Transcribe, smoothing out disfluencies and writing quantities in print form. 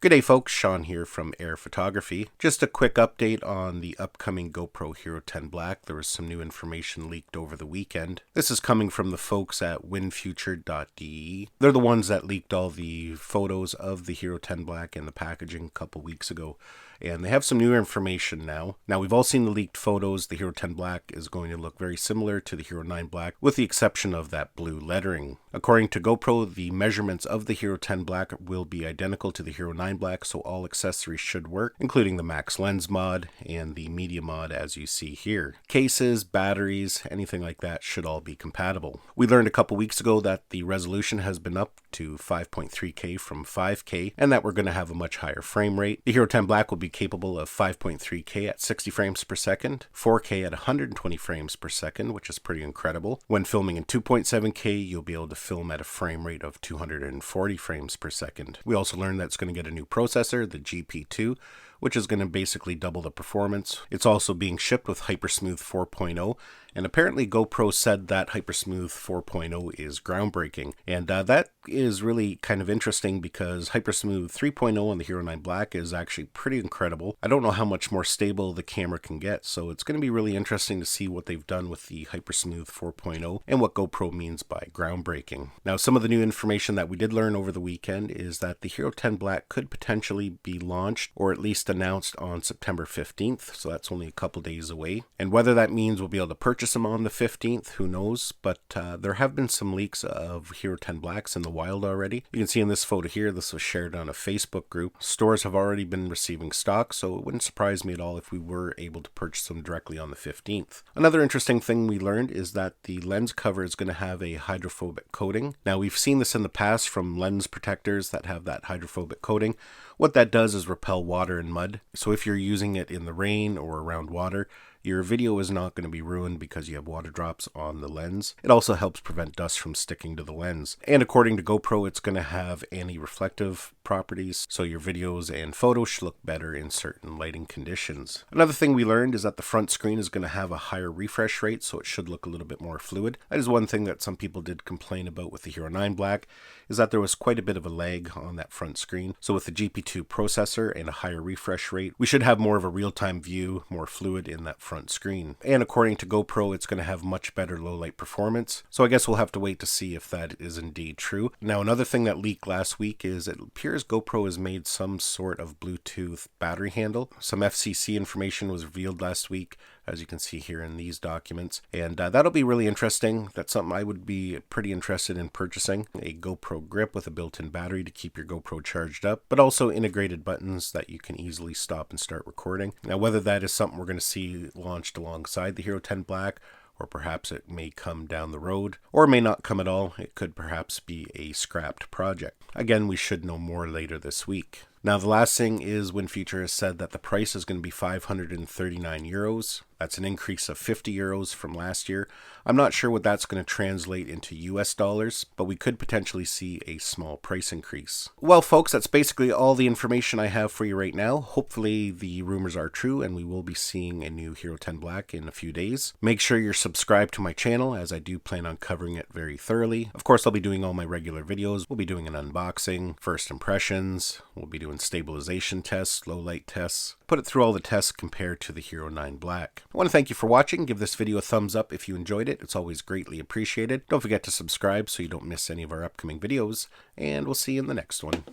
Good day folks, Sean here from Air Photography. Just a quick update on the upcoming GoPro Hero 10 Black. There was some new information leaked over the weekend. This is coming from the folks at winfuture.de. They're the ones that leaked all the photos of the Hero 10 Black and the packaging a couple weeks ago. And they have some new information now. Now, we've all seen the leaked photos. The Hero 10 Black is going to look very similar to the Hero 9 Black, with the exception of that blue lettering. According to GoPro, the measurements of the Hero 10 Black will be identical to the Hero 9 Black, so all accessories should work, including the max lens mod and the media mod as you see here. Cases, batteries, anything like that should all be compatible. We learned a couple weeks ago that the resolution has been up to 5.3K from 5K, and that we're going to have a much higher frame rate. The Hero 10 Black will be capable of 5.3K at 60 frames per second, 4K at 120 frames per second, which is pretty incredible. When filming in 2.7K, you'll be able to film at a frame rate of 240 frames per second. We also learned that it's going to get a new processor, the GP2, which is going to basically double the performance. It's also being shipped with Hypersmooth 4.0, and apparently GoPro said that Hypersmooth 4.0 is groundbreaking, and that is really kind of interesting because Hypersmooth 3.0 on the Hero 9 Black is actually pretty incredible. I don't know how much more stable the camera can get, so it's going to be really interesting to see what they've done with the Hypersmooth 4.0 and what GoPro means by groundbreaking. Now, some of the new information that we did learn over the weekend is that the Hero 10 Black could potentially be launched, or at least announced, on September 15th, so that's only a couple days away. And whether that means we'll be able to purchase them on the 15th, who knows, but there have been some leaks of Hero 10 Blacks in the wild already. You can see in this photo here, this was shared on a Facebook group. Stores have already been receiving stock, so it wouldn't surprise me at all if we were able to purchase them directly on the 15th. Another interesting thing we learned is that the lens cover is going to have a hydrophobic coating. Now, we've seen this in the past from lens protectors that have that hydrophobic coating. What that does is repel water and mud, so if you're using it in the rain or around water, your video is not going to be ruined because you have water drops on the lens. It also helps prevent dust from sticking to the lens. And according to GoPro, it's going to have anti-reflective properties, so your videos and photos should look better in certain lighting conditions. Another thing we learned is that the front screen is going to have a higher refresh rate, so it should look a little bit more fluid. That is one thing that some people did complain about with the Hero 9 Black, is that there was quite a bit of a lag on that front screen. So with the GP2 processor and a higher refresh rate, we should have more of a real-time view, more fluid in that front screen. And according to GoPro, it's going to have much better low light performance. So I guess we'll have to wait to see if that is indeed true. Now, another thing that leaked last week is it appears GoPro has made some sort of Bluetooth battery handle. Some FCC information was revealed last week, as you can see here in these documents. And that'll be really interesting. That's something I would be pretty interested in purchasing. A GoPro grip with a built-in battery to keep your GoPro charged up, but also integrated buttons that you can easily stop and start recording. Now, whether that is something we're going to see launched alongside the Hero 10 Black, or perhaps it may come down the road, or may not come at all. It could perhaps be a scrapped project. Again, we should know more later this week. Now, the last thing is WinFuture has said that the price is going to be 539 euros. That's an increase of 50 euros from last year. I'm not sure what that's going to translate into US dollars, but we could potentially see a small price increase. Well, folks, that's basically all the information I have for you right now. Hopefully the rumors are true and we will be seeing a new Hero 10 Black in a few days. Make sure you're subscribed to my channel, as I do plan on covering it very thoroughly. Of course, I'll be doing all my regular videos. We'll be doing an unboxing, first impressions, we'll be doing stabilization tests, low light tests, put it through all the tests compared to the Hero 9 Black. I want to thank you for watching. Give this video a thumbs up if you enjoyed it. It's always greatly appreciated. Don't forget to subscribe so you don't miss any of our upcoming videos, and we'll see you in the next one.